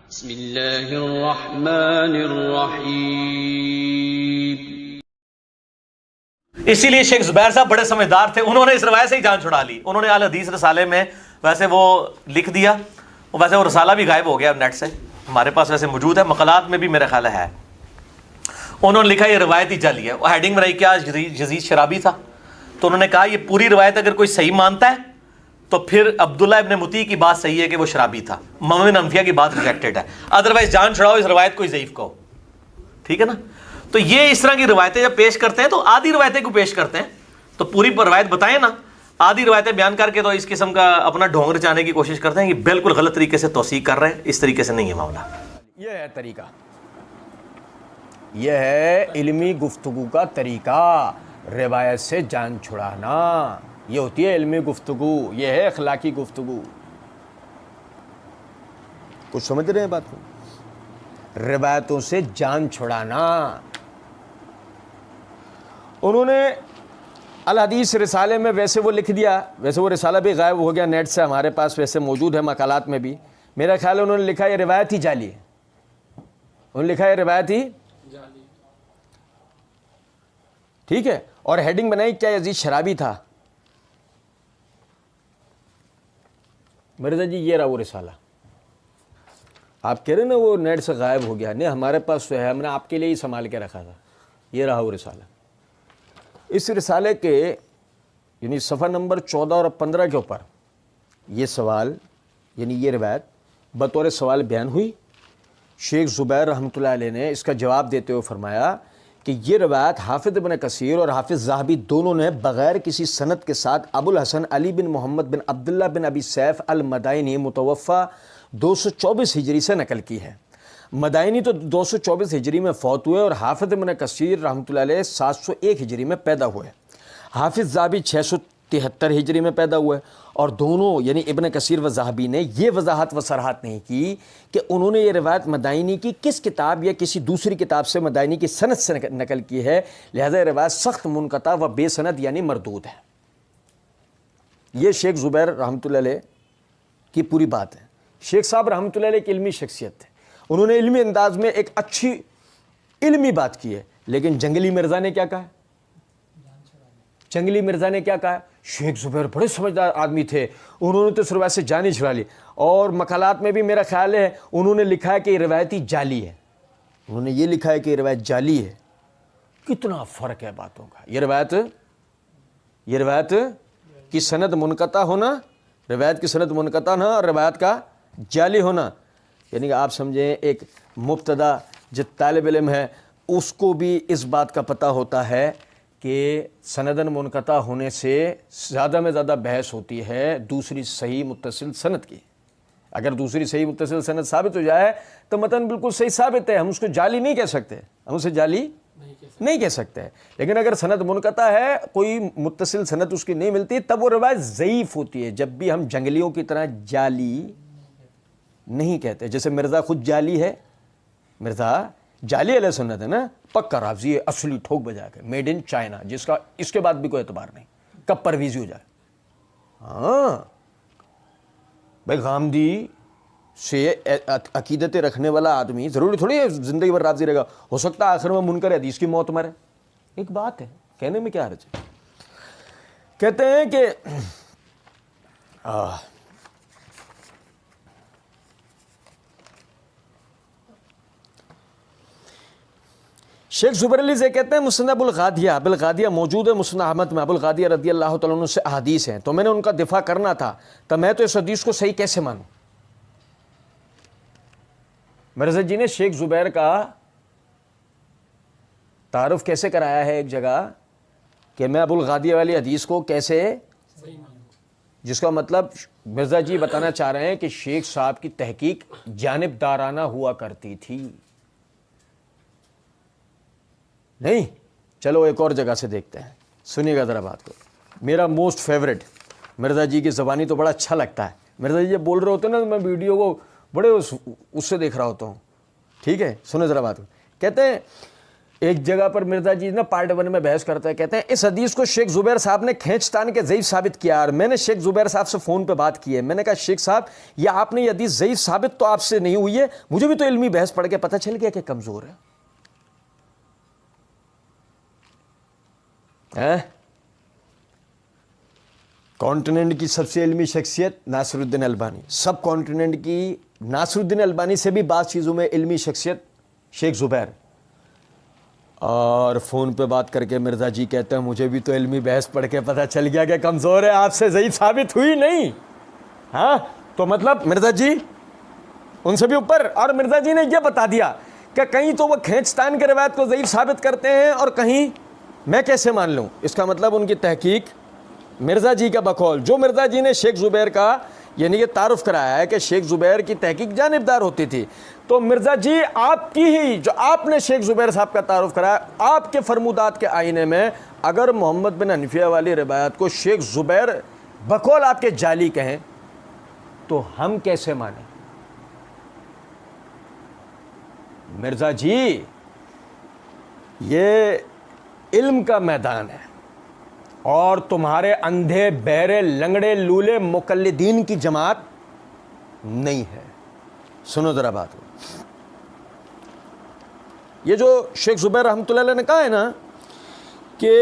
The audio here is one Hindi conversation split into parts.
बिस्मिल्लाहिर्रहमानिर्रहीम। इसीलिए शेख जुबैर साहब बड़े समझदार थे, उन्होंने इस रवायत से ही जान छुड़ा ली। उन्होंने अल हदीस रसाले में वैसे वो लिख दिया, वैसे वो रसाला भी गायब हो गया नेट से, हमारे पास वैसे मौजूद है, मकलात में भी मेरा ख्याल है। उन्होंने लिखा ये रवायत ही जाली है। वो हेडिंग बनाई क्या, यजीद शराबी था, तो उन्होंने कहा ये पूरी रवायत अगर कोई सही मानता है तो फिर अब्दुल्ला इब्न मुती की बात सही है कि वो शराबी था, मोहम्मद अनफिया की बात रिजेक्टेड है, अदरवाइज जान छुड़ाओ इस रवायत को ज़ईफ कहो। ठीक है ना। तो ये इस तरह की रवायतें जब पेश करते हैं तो आधी रवायतें को पेश करते हैं, तो पूरी रवायत बताएं ना, आधी रवायतें बयान करके तो इस किस्म का अपना ढोंग रचाने की कोशिश करते हैं कि बिल्कुल गलत तरीके से तौसीक कर रहे हैं। इस तरीके से नहीं है मामला। यह है तरीका, यह है इल्मी गुफ्तगू का तरीका, रिवायत से जान छुड़ाना। ये होती है इल्मी गुफ्तगू, ये है अखलाकी गुफ्तगू। कुछ समझ रहे हैं बात को? रिवायतों से जान छुड़ाना। उन्होंने अल हदीस रिसाले में वैसे वो लिख दिया, वैसे वो रिसाला भी गायब हो गया नेट से, हमारे पास वैसे मौजूद है मकालात में भी। मेरा ख्याल है उन्होंने लिखा ये रिवायत ही जाली है, उन्होंने लिखा है रिवायत ही जाली। ठीक है। और हेडिंग बनाई क्या, यजीद शराबी था। मिर्जा जी ये रहा वो रिसाला, आप कह रहे ना वो नेट से गायब हो गया, नहीं हमारे पास तो है, हमने आपके लिए ही संभाल के रखा था। ये रहा वो रिसाला। इस रिसाले के यानी सफ़ा नंबर 14 और 15 के ऊपर ये सवाल यानी ये रिवायत बतौर सवाल बयान हुई। शेख ज़ुबैर रहमतुल्लाह अलैह ने इसका जवाब देते हुए फरमाया कि ये रवायत हाफिज़ इब्न कसीर और हाफिज़ ज़ाहबी दोनों ने बग़ैर किसी सनद के साथ अबुल हसन अली बिन मोहम्मद बिन अब्दुल्ला बिन अबी सैफ़ अल मदाइनी मुतवफ़ा 224 हिजरी से नकल की है। मदाइनी तो 224 हिजरी में फ़ौत हुए और हाफिज़ इब्न कसीर रहमतुल्लाह अलैह 701 हिजरी में पैदा हुए। हाफिज़ ज़ाहबी 673 हिजरी में पैदा हुए। और दोनों यानी इब्न कसीर व ज़ाहबी ने यह वजाहत व सराहत नहीं की कि उन्होंने ये रिवायत मदाइनी की किस किताब या किसी दूसरी किताब से मदाइनी की सनद से नकल की है, लिहाजा रिवायत सख्त मुनक़ता व बेसनद यानी मरदूद है। ये शेख ज़ुबैर रहमतुल्लाह अलैह की पूरी बात है। शेख साहब रहमतुल्लाह अलैह की इल्मी शख्सियत थे, उन्होंने इल्मी अंदाज में एक अच्छी इल्मी बात की है। लेकिन जंगली मिर्ज़ा ने क्या कहा, जंगली मिर्ज़ा ने क्या कहा, शेख ज़ुबैर बड़े समझदार आदमी थे, उन्होंने तो इस रवायत से जान ही छुड़ा ली। और मकालात में भी मेरा ख्याल है उन्होंने लिखा है कि ये रवायती जाली है, उन्होंने ये लिखा है कि ये रवायत जाली है। कितना फ़र्क है बातों का। ये रवायत की सनद मुनक़ता होना, रवायत की सनद मुनक़ता ना, और रवायत का जाली होना, यानी कि आप समझें एक मुब्तदा जो तालिब इल्म है उसको भी इस बात का पता होता है कि सनदन मुनक़ता होने से ज़्यादा में ज़्यादा बहस होती है दूसरी सही मुत्तसिल सनद की। अगर दूसरी सही मुत्तसिल सनद साबित हो जाए तो मतन बिल्कुल सही साबित है, हम उसको जाली नहीं कह सकते, हम उसे जाली नहीं कह सकते। लेकिन अगर सनद मुनक़ता है, कोई मुत्तसिल सनद उसकी नहीं मिलती, तब वो रवायत ज़ईफ़ होती है। जब भी हम जंगलियों की तरह जाली नहीं कहते, जैसे मिर्ज़ा खुद जाली है, मिर्ज़ा जाली अलह सुन्नत है ना, पक्का राजी है, असली ठोक बजा के, मेड इन चाइना, जिसका इसके बाद भी कोई एतबार नहीं, कब परवीज़ी हो जाए। हाँ भाई, गामदी से अकीदतें रखने वाला आदमी ज़रूरी थोड़ी है ज़िंदगी भर राजी रहेगा, हो सकता है आखिर में मुनकर हदीस की मौत मरे। एक बात है, कहने में क्या हर्ज है। कहते हैं कि शेख ज़ुबैर अली से कहते हैं मुस्नद अबुल गादिया मौजूद है मुस्नद अहमद में, अबुल गादिया रज़ी अल्लाह तआला अन्हु से अहादीस हैं, तो मैंने उनका दिफा करना था, तो मैं तो इस हदीस को सही कैसे मानूं। मिर्ज़ा जी ने शेख ज़ुबैर का तारुफ कैसे कराया है एक जगह कि मैं अबुल गादिया वाली हदीस को कैसे सही मानूं, जिसका मतलब मिर्ज़ा जी बताना चाह रहे हैं कि शेख साहब की तहकीक जानिबदाराना हुआ करती थी। नहीं, चलो एक और जगह से देखते हैं, सुनिएगा ज़रा बात को। मेरा मोस्ट फेवरेट मिर्ज़ा जी की ज़बानी तो बड़ा अच्छा लगता है। मिर्ज़ा जी जब बोल रहे होते हैं ना, तो मैं वीडियो को बड़े उससे देख रहा होता हूँ। ठीक है, सुने ज़रा बात को। कहते हैं एक जगह पर मिर्जा जी ना पार्ट 1 में बहस करते हैं, कहते हैं इस हदीस को शेख जुबैर साहब ने खींचतान के ज़ईफ साबित किया। और मैंने शेख जुबैर साहब से फ़ोन पे बात की है, मैंने कहा शेख साहब ये आपने ये हदीस ज़ईफ साबित तो आपसे नहीं हुई है, मुझे भी तो इल्मी बहस पढ़ के पता चल गया कि कमज़ोर है। कॉन्टिनेंट की सबसे इल्मी शख्सियत नासिरुद्दीन अलबानी, सब कॉन्टिनेंट की नासिरुद्दीन अलबानी से भी बात चीज़ों में इल्मी शख्सियत शेख जुबैर। और फ़ोन पे बात करके मिर्ज़ा जी कहते हैं मुझे भी तो इल्मी बहस पढ़ के पता चल गया कि कमज़ोर है, आपसे ज़ईफ़ साबित हुई नहीं। हाँ, तो मतलब मिर्ज़ा जी उनसे भी ऊपर। और मिर्ज़ा जी ने यह बता दिया कि कहीं तो वो खींचतान के रवायत को ज़ईफ़ साबित करते हैं और कहीं मैं कैसे मान लूँ। इसका मतलब उनकी तहकीक मिर्ज़ा जी का बकौल, जो मिर्ज़ा जी ने शेख जुबैर का यानी कि तारुफ कराया है कि शेख जुबैर की तहकीक जानिबदार होती थी, तो मिर्ज़ा जी आपकी ही जो आपने शेख जुबैर साहब का तारुफ कराया, आपके फरमुदात के आईने में अगर मोहम्मद बिन हनीफिया वाली रिवायत को शेख जुबैर बकौल आपके जाली कहें तो हम कैसे माने। मिर्ज़ा जी ये इल्म का मैदान है और तुम्हारे अंधे बहरे लंगड़े लूले मुकल्लिदीन की जमात नहीं है। सुनो ज़रा बात, ये जो शेख जुबैर रहमतुल्लाह अलैह ने कहा है ना कि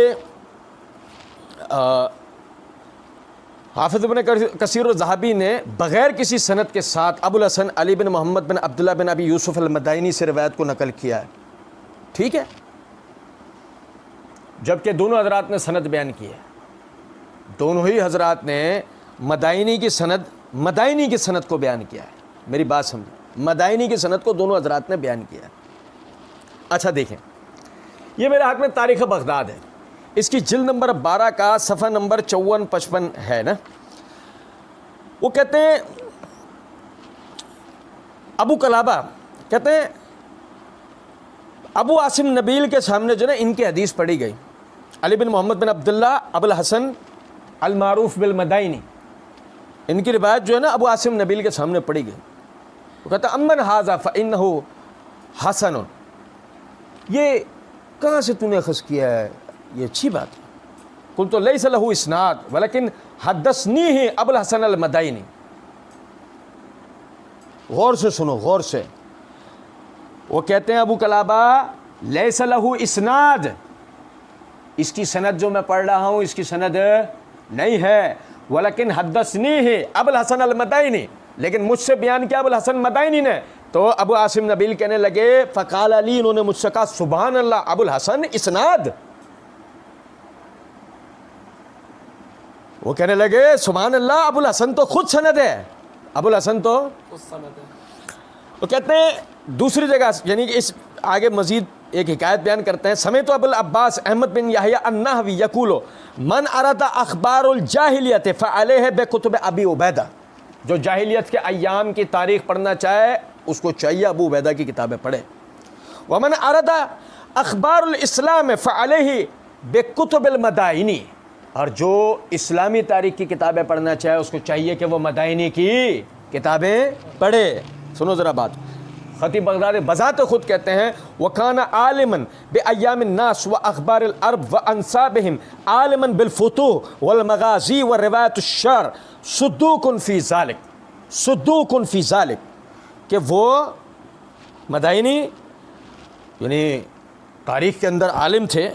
हाफिज़ इब्न कसीर ज़हाबी ने बग़ैर किसी सनद के साथ अबुल हसन अली बिन मोहम्मद बिन अब्दुल्लाह बिन अबी यूसुफ़ अल-मदाइनी से रिवायत को नकल किया है, ठीक है, जबकि दोनों हजरात ने सनद बयान की है। दोनों ही हजरात ने मदाइनी की सनद को बयान किया है। मेरी बात समझो, मदाइनी की सनद को दोनों हजरात ने बयान किया है। अच्छा देखें, ये मेरे हाथ में तारीख़ बगदाद है, इसकी जिल्द नंबर 12 का सफ़ा नंबर 54-55 है ना। वो कहते हैं अबू कलाबा कहते हैं अबू आसिम नबील के सामने जो है इनकी हदीस पढ़ी गई, अली बिन मोहम्मद बिन अब्दुल्ला अबुल हसन अल मारूफ बिल मदाइनी, इनकी रिवायत जो है ना अबू आसिम नबील के सामने पढ़ी गई। वो कहता अम्मन हाजा फ़इन्नहु हसन, ये कहाँ से तूने अख़ज़ किया है, ये अच्छी बात है। कुल तो लैसा लहू इस्नाद वलकिन हद्दसनीही अबुल हसन अल मदाइनी। गौर से सुनो, गौर से। वो कहते हैं अबू कलाबा लैसा लहू इस्नाद, इसकी सनद जो मैं पढ़ रहा हूँ इसकी सनद नहीं है। वलकिन हद्दसनीही अबुल हसन अल मदाइनी, लेकिन मुझसे बयान किया अबुल हसन मदाइनी ने। तो अबू आसिम नबील कहने लगे फ़क़ाल अली, इन्होंने मुझसे कहा सुभान अल्लाह अबुल हसन इस्नाद। वो कहने लगे सुभान अल्लाह अबुल हसन तो खुद सनद है, अबुल हसन तो खुद सनद है। वो कहते हैं दूसरी जगह यानी कि इस आगे मजीद एक हिकायत बयान करते हैं, समय तो अबुल अब्बास अहमद बिन याहिया अन्नहवी यकूलो मन अरादा अखबारुल जाहिलियत फ़अलैहि बिकुतुब अबी उबैदा, जो जाहिलियत के अय्याम की तारीख़ पढ़ना चाहे उसको चाहिए अबू उबैदा की किताबें पढ़े। वमन अरादा अखबारुल इस्लाम फ़अलैहि बिकुतुबिल मदाइनी, और जो इस्लामी तारीख़ की किताबें पढ़ना चाहे उसको चाहिए कि वो मदाइनी की किताबें पढ़े। सुनो ज़रा बात, ख़तीब बगदादी बज़ात खुद कहते हैं वकाना आलिमन बे अय्यामिन नास व अखबारिल अरब व अंसाबिहिम आलिमन बिल फुतूह वल मगाज़ी व रिवायत अश-शर सुद्दूकुन फ़ी ज़ालिक, सुद्दूकुन फ़ी ज़ालिक, कि वो मदाइनी यानी तारीख़ के अंदर आलिम थे,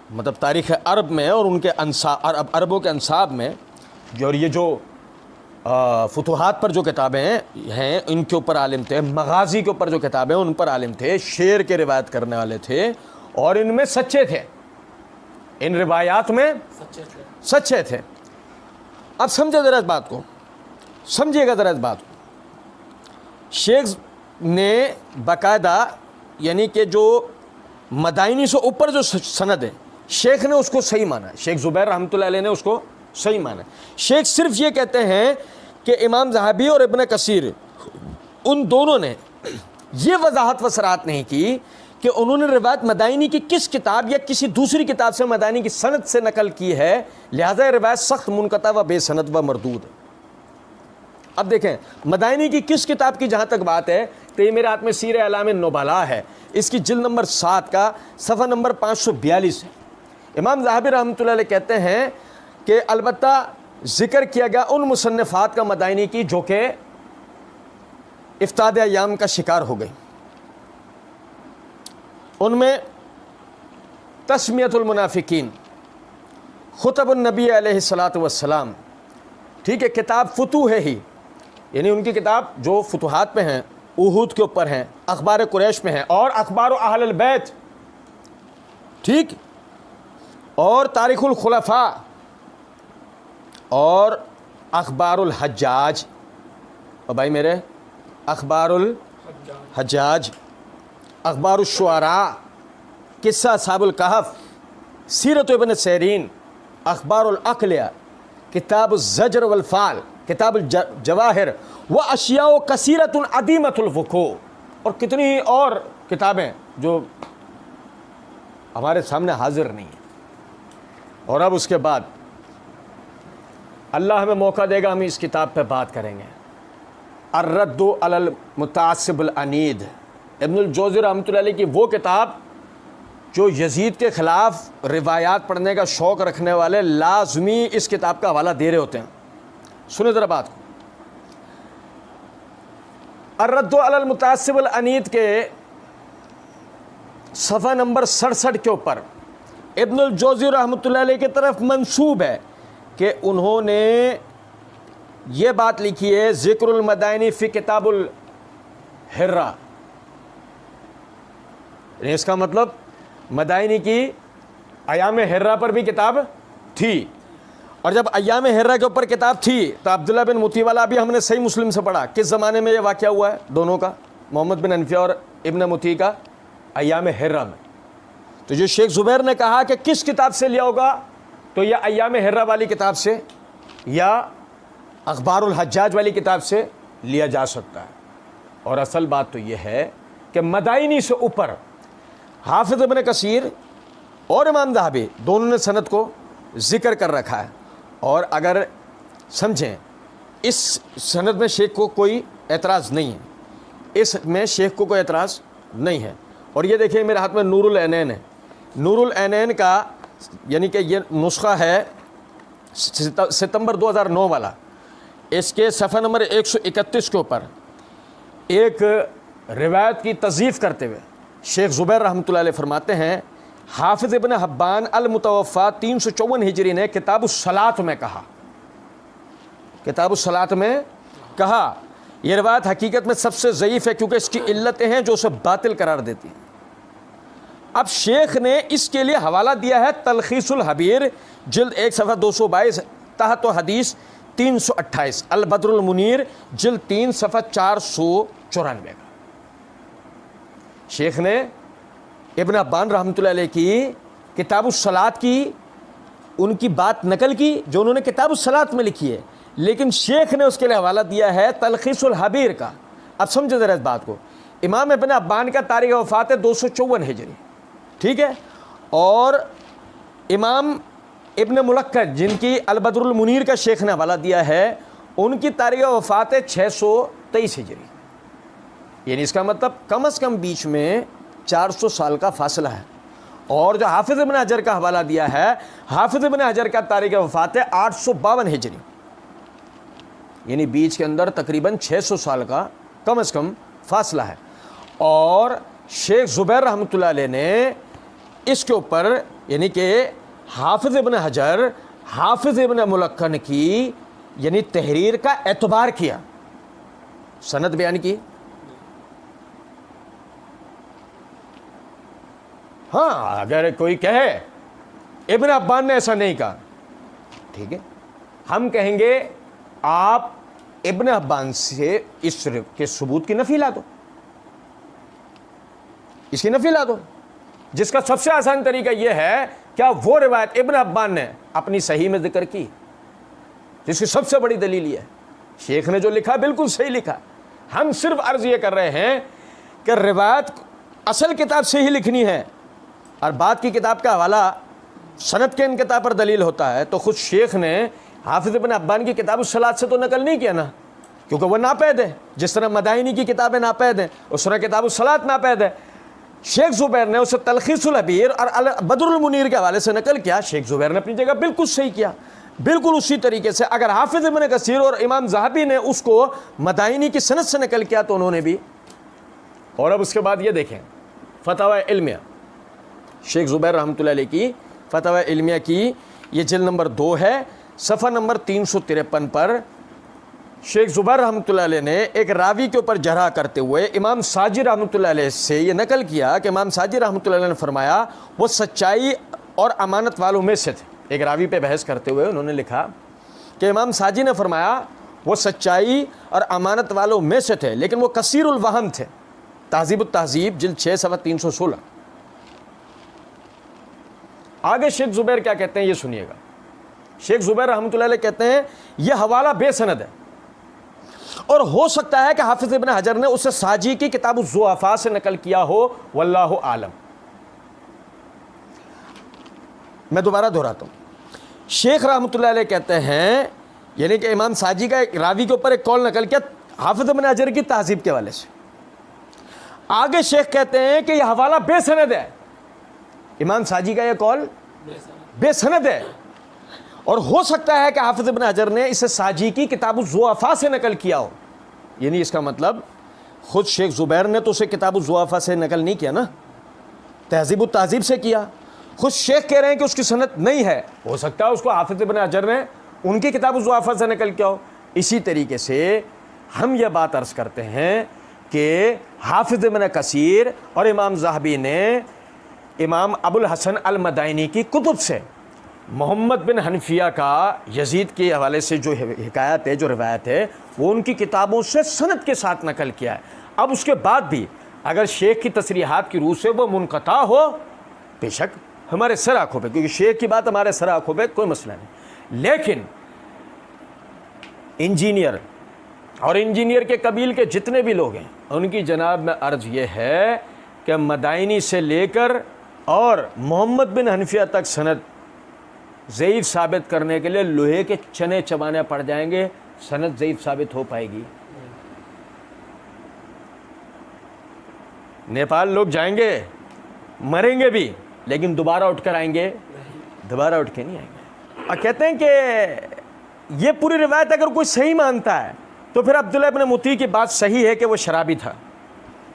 मतलब तारीख़ अरब में और उनके अरबों के अंसाब में जो, और ये जो फुतूहात पर जो किताबें हैं इनके ऊपर आलिम थे, मगाज़ी के ऊपर जो किताबें उन पर आलिम थे, शेर के रिवायत करने वाले थे और इनमें सच्चे थे, इन रिवायात में सच्चे थे। अब समझे ज़रा इस बात को, समझिएगा ज़रा इस बात को। शेख ने बाकायदा यानी कि जो मदाइनी से ऊपर जो सनद है शेख ने उसको सही माना, शेख जुबैर रहमतुल्लाह अलैह ने उसको सही माना। शेख सिर्फ ये कहते हैं कि इमाम ज़हाबी और इब्न कसीर उन दोनों ने ये वजाहत व सराहत नहीं की कि उन्होंने रिवायत मदाइनी की किस किताब या किसी दूसरी किताब से मदाइनी की सनद से नकल की है, लिहाजा रिवायत सख्त मुनक़ता व बेसनद व मरदूद। अब देखें मदाइनी की किस किताब की जहाँ तक बात है तो ये मेरे हाथ में सीर अलाम नुबला है, इसकी जिल्द नंबर 7 का सफ़ा नंबर 542 है। इमाम ज़हाबी रहमतुल्लाह अलैह कहते हैं कि अलबत्ता ज़िक्र किया गया उन मुसन्नफ़ात का मदाइनी की जो कि इफ्ताद अय्याम का शिकार हो गई। उनमें तस्मियतुल मुनाफिकीन, खुतबुन नबी अलैहिस्सलातु वस्सलाम, ठीक है, किताब फुतूह है ही, यानी उनकी किताब जो फुतूहात पे हैं, उहूद के ऊपर हैं, अखबार कुरैश में हैं, और अखबार अहलुल बैत, ठीक, और तारीख़ुल खुलफा, और अखबारुल हज्जाज, और भाई मेरे अखबारुल हज्जाज, अखबारुल शुअरा, किस्सा असहाबुल कहफ, सीरत इब्न सीरीन, अखबारुल अक़लिया, किताब ज़ज्र वल फ़ाल, किताब जवाहिर व अशिया कसीरतुन अदीमतुल वुक़ू, और कितनी और किताबें जो हमारे सामने हाजिर नहीं है। और अब उसके बाद अल्लाह हमें मौका देगा, हम इस किताब पे बात करेंगे। अर्रद्दु अलल मुतासिबुल अनीद, इब्नुल जौज़ी रहमतुल्लाह अलैह की वो किताब जो यजीद के ख़िलाफ़ रिवायात पढ़ने का शौक़ रखने वाले लाजमी इस किताब का हवाला दे रहे होते हैं। सुने ज़रा बात को। अर्रद्दु अलल मुतासिबुल अनीद के सफ़ा नंबर 67 के ऊपर इब्नुल जौज़ी रहमतुल्लाह अलैह की तरफ मंसूब है कि उन्होंने ये बात लिखी है, ज़िक्रुल मदाइनी फ़ी किताबुल हिर्रा, इसका मतलब मदाइनी की अयाम हिर्रा पर भी किताब थी, और जब अयाम हिर्रा के ऊपर किताब थी तो अब्दुल्ला बिन मुती वाला भी हमने सही मुस्लिम से पढ़ा किस ज़माने में ये वाक़या हुआ है दोनों का, मोहम्मद बिन हनफिया और इब्न मुती का, अयाम हिर्रा में। तो जो शेख ज़ुबैर ने कहा कि किस किताब से लिया होगा, तो यह अयाम हिर्रा वाली किताब से या अखबारुल हज्जाज वाली किताब से लिया जा सकता है। और असल बात तो यह है कि मदाइनी से ऊपर हाफिज़ इब्न कसीर और इमाम ज़हाबी दोनों ने सनद को ज़िक्र कर रखा है, और अगर समझें इस सनद में शेख को कोई एतराज़ नहीं है, इसमें शेख को कोई एतराज़ नहीं है। और ये देखिए मेरे हाथ में नूरुल ऐनैन है, नूरुल ऐनैन का यानी कि ये नुस्खा है सितंबर 2009 वाला, इसके सफ़ा नंबर 131 के ऊपर एक रिवायत की तज़ीफ़ करते हुए शेख ज़ुबैर रहमतुल्लाह अलैह फरमाते हैं, हाफिज़ इब्न हब्बान अल मुतवफ़ा 354 हिजरी ने किताबुस सलात में कहा, किताबुस सलात में कहा, यह रिवायत हकीकत में सबसे ज़ईफ़ है क्योंकि इसकी इल्लतें हैं जो उसे बातिल करार देती हैं। अब शेख ने इसके लिए हवाला दिया है तलखीसुल हबीर जिल्द 1 सफ़ा 222 तहत हदीस 328, अल बदरुल मुनीर जिल्द 3 सफ़ा 494 का। शेख ने इब्न अब्बान रहमतुल्लाह अलैह की किताबुस सलात की उनकी बात नकल की जो उन्होंने किताबुस सलात में लिखी है, लेकिन शेख ने उसके लिए हवाला दिया है तलखीसुल हबीर का। अब समझो ज़रा इस बात को, इमाम इब्न अब्बान का तारीख़ वफ़ात है 254 हिजरी, ठीक है, और इमाम इब्न मुलक्कद जिनकी अल बदरुल मुनीर का शेख ने हवाला दिया है उनकी तारीख़ वफ़ात है 623 हिजरी, यानी इसका मतलब कम अज़ कम बीच में 400 साल का फासला है। और जो हाफिज़ इब्न हजर का हवाला दिया है, हाफिज़ इब्न हजर का तारीख़ वफ़ात है 852 हिजरी, यानी बीच के अंदर तकरीबन 600 साल का कम अज़ कम फासला है। और शेख ज़ुबैर रहमतुल्लाह अलैह ने इसके ऊपर यानी कि हाफिज़ इब्न हजर हाफिज़ इब्न मुलक्कन की यानी तहरीर का एतबार किया, सनद बयान की। हाँ, अगर कोई कहे इब्न अब्बान ने ऐसा नहीं कहा, ठीक है, हम कहेंगे आप इब्न अब्बान से इस के सबूत की नफी ला दो, इसकी नफी ला दो, जिसका सबसे आसान तरीका यह है क्या वो रिवायत इब्न अब्बान ने अपनी सही में जिक्र की, जिसकी सबसे बड़ी दलील यह है शेख ने जो लिखा बिल्कुल सही लिखा। हम सिर्फ अर्ज ये कर रहे हैं कि रिवायत असल किताब से ही लिखनी है और बाद की किताब का हवाला सनद के इनकिताब पर दलील होता है। तो खुद शेख ने हाफिज़ इब्न अब्बान की किताब सलात से तो नकल नहीं किया ना, क्योंकि वह नापैद है, जिस तरह मदाइनी की किताबें नापैद हैं, उस तरह किताब सलात नापैद है। शेख ज़ुबैर ने उसे तलखीसुल हबीर और बदरुल मुनीर के हवाले से नकल किया। शेख ज़ुबैर ने अपनी जगह बिल्कुल सही किया। बिल्कुल उसी तरीके से अगर हाफिज़ इब्न कसीर और इमाम ज़हाबी ने उसको मदाइनी की सनद से नकल किया तो उन्होंने भी। और अब उसके बाद ये देखें फतवा इल्मिया, शेख ज़ुबैर रहमतुल्लाह अलैह की फतवा इल्मिया की ये जिल्द नंबर 2 है, सफ़ा नंबर 353 पर शेख ज़ुबैर रहमतुल्लाह अलैह ने एक रावी के ऊपर जरह करते हुए इमाम साजिद रहमतुल्लाह अलैह से ये नकल किया कि इमाम साजिद रहमतुल्लाह अलैह ने फरमाया वो सच्चाई और अमानत वालों में से थे। एक रावी पे बहस करते हुए उन्होंने लिखा कि इमाम साजिद ने फरमाया वो सच्चाई और अमानत वालों में से थे, लेकिन वो कसीरुल वहम थे। तहज़ीब तहज़ीब जिल्द 6 सफ़ा 316। आगे शेख ज़ुबैर क्या कहते हैं ये सुनिएगा। शेख ज़ुबैर रहमतुल्लाह अलैह कहते हैं ये हवाला बेसनद है और हो सकता है कि हाफिज़ इब्न हजर ने उसे साजी की किताब ज़ुअफ़ा से नकल किया हो, वल्लाहु आलम। मैं दोबारा दोहराता हूँ, शेख रहमतुल्लाह अलैह कहते हैं यानी कि इमाम साजी का एक रावी के ऊपर एक कौल नकल किया हाफिज़ इब्न हजर की तहज़ीब के हवाले से। आगे शेख कहते हैं कि यह हवाला बेसनद है, इमाम साजी का यह कौल बेसनद है और हो सकता है कि हाफिज़ इब्न हजर ने इसे साजी की किताब ज़ुअफ़ा से नकल किया हो। यानी इसका मतलब ख़ुद शेख ज़ुबैर ने तो उसे किताब ज़ुअफ़ा से नकल नहीं किया ना, तहज़ीब तहज़ीब से किया। ख़ुद शेख कह रहे हैं कि उसकी सनद नहीं है, हो सकता है उसको हाफिज़ इब्न हजर ने उनकी किताब ज़ुअफ़ा से नकल किया हो। इसी तरीके से हम यह बात अर्ज़ करते हैं कि हाफिज़ इब्न कसीर और इमाम ज़हाबी ने इमाम अबुल हसन अल मदाइनी की कुतुब से मोहम्मद बिन हनफिया का यजीद के हवाले से जो हिकायत है, जो रिवायत है, वो उनकी किताबों से सनद के साथ नकल किया है। अब उसके बाद भी अगर शेख की तसरीहात की रूह से वो मुनक़ता हो, बेशक हमारे सर आँखों पे, क्योंकि शेख की बात हमारे सर आँखों पे कोई मसला नहीं। लेकिन इंजीनियर और इंजीनियर के कबील के जितने भी लोग हैं उनकी जनाब में अर्ज़ ये है कि मदाइनी से लेकर और मोहम्मद बिन हनफिया तक सनद ज़ईफ़ साबित करने के लिए लोहे के चने चबाने पड़ जाएंगे, सनद ज़ईफ़ साबित हो पाएगी। नेपाल लोग जाएंगे, मरेंगे भी, लेकिन दोबारा उठकर आएंगे, दोबारा उठ के नहीं आएंगे। और कहते हैं कि ये पूरी रिवायत अगर कोई सही मानता है तो फिर अब्दुल्लाह इब्न मुती की बात सही है कि वो शराबी था,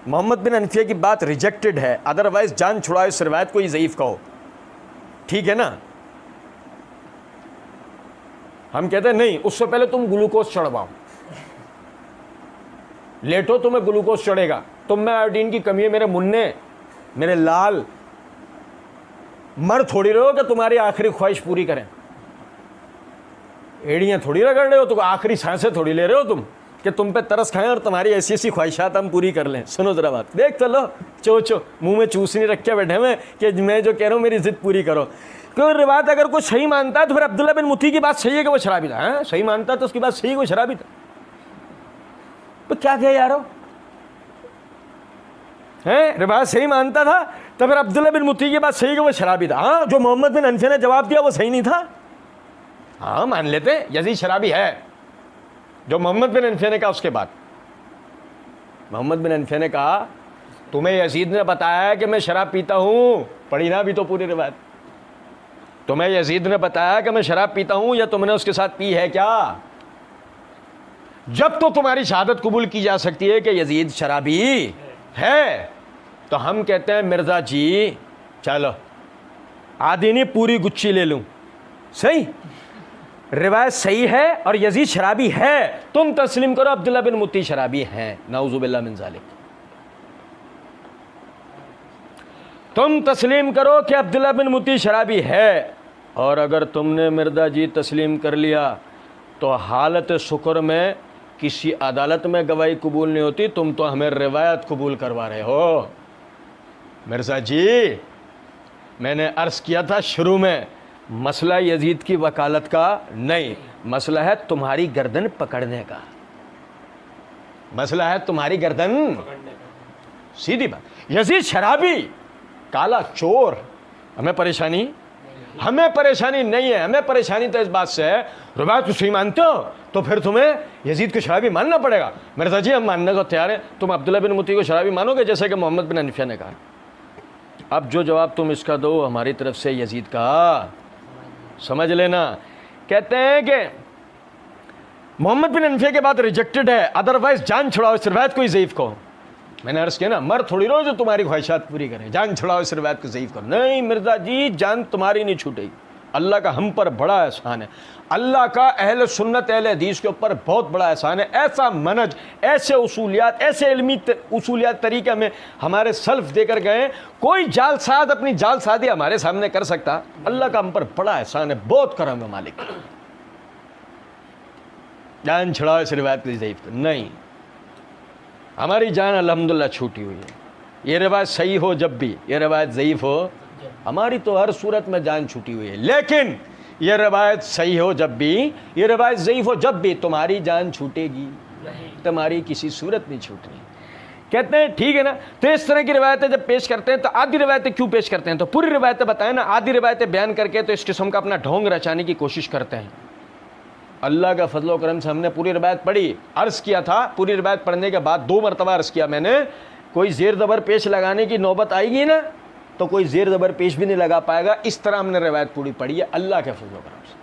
मोहम्मद बिन हनफिया की बात रिजेक्टेड है, अदरवाइज जान छुड़ाओ इस रिवायत को ही ज़ईफ़ कहो, ठीक है ना। हम कहते हैं नहीं, उससे पहले तुम ग्लूकोज चढ़वाओ, लेटो तुम्हें ग्लूकोज चढ़ेगा, तुम में आयोडीन की कमी है मेरे मुन्ने, मेरे लाल, मर थोड़ी रहे हो कि तुम्हारी आखिरी ख्वाहिश पूरी करें, एड़ियाँ थोड़ी रगड़ रहे हो, तो आखिरी सांसें थोड़ी ले रहे हो तुम कि तुम पे तरस खाएं और तुम्हारी ऐसी ऐसी ख्वाहिशात हम पूरी कर लें। सुनो जरा बात, देख चलो चो मुंह में चूसनी रख के बैठे हुए कि मैं जो कह रहा हूँ मेरी जिद पूरी करो। क्योंकि रिवायत अगर कोई सही मानता है तो फिर अब्दुल्लाह बिन मुती की बात सही है कि वो शराबी था, है सही मानता है तो उसकी बात सही है वो शराबी था। तो क्या कहे यारो, है रिवायत सही मानता था तो फिर अब्दुल्लाह बिन मुती की बात सही है कि वो शराबी था। हाँ, जो मोहम्मद बिन हनफिया ने जवाब दिया वो सही नहीं था, हाँ मान लेते यजीद शराबी है, जो मोहम्मद बिन हनफिया ने कहा। उसके बाद मोहम्मद बिन हनफिया ने कहा तुम्हें यजीद ने बताया कि मैं शराब पीता हूँ, पढ़ी ना भी तो पूरी रिवायत, तुम्हें यजीद ने बताया कि मैं शराब पीता हूँ या तुमने उसके साथ पी है क्या? जब तो तुम्हारी शहादत कबूल की जा सकती है कि यजीद शराबी है, तो हम कहते हैं मिर्ज़ा जी चलो आधी नहीं पूरी गुच्छी ले लूँ, सही रिवायत सही है और यजीद शराबी है, तुम तस्लीम करो अब्दुल्लाह बिन मुती शराबी हैं, नाउज़ुबिल्लाह मिन ज़ालिक। तुम तस्लीम करो कि अब्दुल्लाह बिन मुती शराबी है, और अगर तुमने मिर्ज़ा जी तस्लीम कर लिया तो हालत शुक्र में किसी अदालत में गवाही कबूल नहीं होती, तुम तो हमें रिवायत कबूल करवा रहे हो। मिर्ज़ा जी मैंने अर्ज़ किया था शुरू में, मसला यजीद की वकालत का नहीं, मसला है तुम्हारी गर्दन पकड़ने का, मसला है तुम्हारी गर्दन पकड़ने का, सीधी बात। यजीद शराबी, काला चोर, हमें परेशानी नहीं है, हमें परेशानी तो इस बात से है रिवायत को सही मानते हो तो फिर तुम्हें यजीद को शराबी मानना पड़ेगा। मिर्ज़ा जी हम मानने को तैयार हैं, तुम अब्दुल्ला बिन मुती को शराबी मानोगे जैसे कि मोहम्मद बिन हनीफा ने कहा। अब जो जवाब तुम इसका दो हमारी तरफ से यजीद का समझ लेना। कहते हैं कि मोहम्मद बिन हनीफा के बाद रिजेक्टेड है, अदरवाइज जान छुड़ाओ इस रिवायत को ज़ईफ़ को। मैंने अर्ज़ किया ना, मर थोड़ी रहो जो तुम्हारी ख्वाहिशात पूरी करें, जान छुड़ाओ इस रिवायत को ज़ईफ़ को। नहीं मिर्ज़ा जी जान तुम्हारी नहीं छूटेगी, अल्लाह का हम पर बड़ा एहसान है, अल्लाह का अहले सुन्नत अहले हदीस के ऊपर बहुत बड़ा एहसान है। ऐसा मनज, ऐसे उसूलियात, ऐसे इल्मी उसूलियात तरीक़े में हमारे सल्फ देकर गए, कोई जालसाज अपनी जालसाजी हमारे सामने कर सकता? अल्लाह का हम पर बड़ा एहसान है, बहुत करम है मालिक। जान छुड़ाओ इस रिवायत की ज़ईफ़ नहीं, हमारी जान अल्हम्दुलिल्लाह छूटी हुई है। ये रिवायत सही हो जब भी, ये रिवायत ज़ईफ़ हो, हमारी तो हर सूरत में जान छूटी हुई है। लेकिन ये रिवायत सही हो जब भी, ये रिवायत ज़ईफ़ हो जब भी, तुम्हारी जान छूटेगी, तुम्हारी किसी सूरत नहीं छूट रही। कहते हैं ठीक है ना। तो इस तरह की रिवायतें जब पेश करते हैं तो आधी रिवायतें क्यों पेश करते हैं? तो पूरी रिवायतें बताएं ना, आधी रिवायतें बयान करके तो इस किस्म का अपना ढोंग रचाने की कोशिश करते हैं। अल्लाह का फजल करम से हमने पूरी रिवायत पढ़ी, अर्ज़ किया था, पूरी रिवायत पढ़ने के बाद 2 मरतबा अर्ज़ किया मैंने, कोई ज़ेर ज़बर पेश लगाने की नौबत आएगी ना तो कोई ज़ेर ज़बर पेश भी नहीं लगा पाएगा। इस तरह हमने रिवायत पूरी पढ़ी है अल्लाह के फजल करम से।